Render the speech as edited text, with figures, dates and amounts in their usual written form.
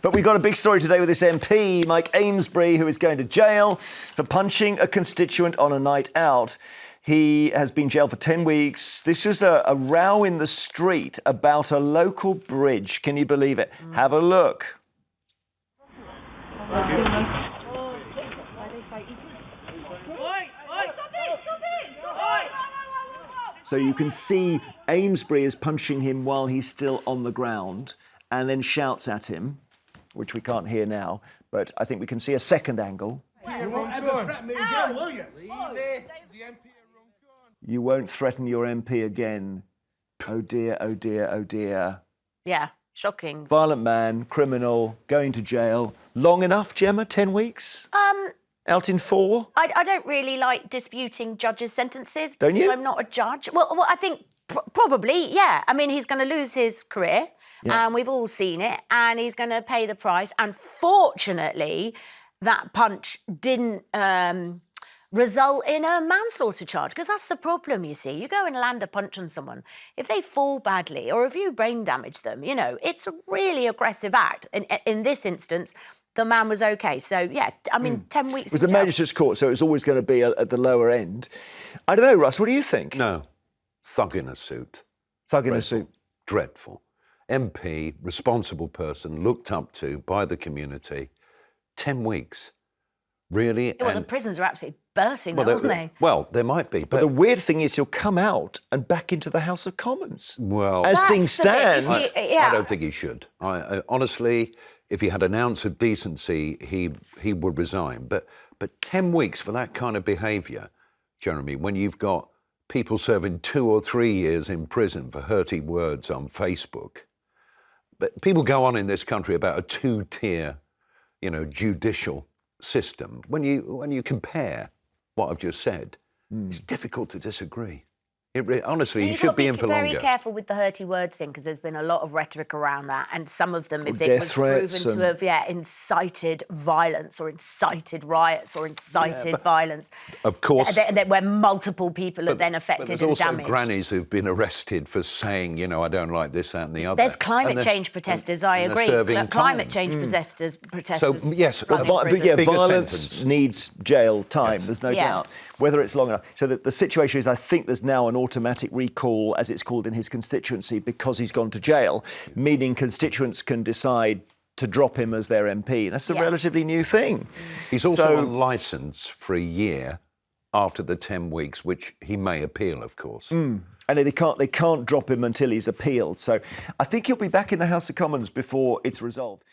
But we've got a big story today with this MP, Mike Amesbury, who is going to jail for punching a constituent on a night out. He has been jailed for 10 weeks. This was a row in the street about a local bridge. Can you believe it? Have a look. So you can see Amesbury is punching him while he's still on the ground and then shouts at him, which we can't hear now, but I think we can see a second angle. You won't ever threaten me again, will you? You won't threaten your MP again. Oh dear, oh dear, oh dear. Yeah, shocking. Violent man, criminal, going to jail. Long enough, Gemma? 10 weeks? Out in 4? I don't really like disputing judges' sentences. Don't you? Because I'm not a judge. Well I think probably, yeah. I mean, he's going to lose his career, and we've all seen it, and he's going to pay the price. And fortunately, that punch didn't result in a manslaughter charge, because that's the problem, you see. You go and land a punch on someone. If they fall badly or if you brain damage them, you know, it's a really aggressive act. In this instance, the man was OK. So, yeah, I mean, 10 weeks. It was a magistrate's court, so it was always going to be at the lower end. I don't know, Russ, what do you think? No. Thug in a suit. Thug in a suit. Dreadful. MP, responsible person, looked up to by the community. 10 weeks. Really? Well, the prisons are absolutely bursting, aren't they? Well, there might be. But the weird thing is he'll come out and back into the House of Commons. Well, as things stand, I don't think he should. I honestly, if he had an ounce of decency, he would resign. But 10 weeks for that kind of behaviour, Jeremy, when you've got people serving 2 or 3 years in prison for hurty words on Facebook. But people go on in this country about a 2-tier, judicial system. When you compare what I've just said, it's difficult to disagree. Honestly, he should be in for longer. Be very careful with the hurty words thing, because there's been a lot of rhetoric around that, and some of them, if it was proven to have incited violence or incited riots or incited violence, of course, where multiple people are then affected and damaged. There's also grannies who've been arrested for saying, I don't like this, that, and the other. There's climate change protesters. I agree. Climate change protesters. So yes, violence needs jail time. There's no doubt. Whether it's long enough. So the situation is, I think there's now an automatic recall, as it's called in his constituency, because he's gone to jail, meaning constituents can decide to drop him as their MP. That's a relatively new thing. He's also on licence for a year after the 10 weeks, which he may appeal, of course. And they can't drop him until he's appealed. So I think he'll be back in the House of Commons before it's resolved.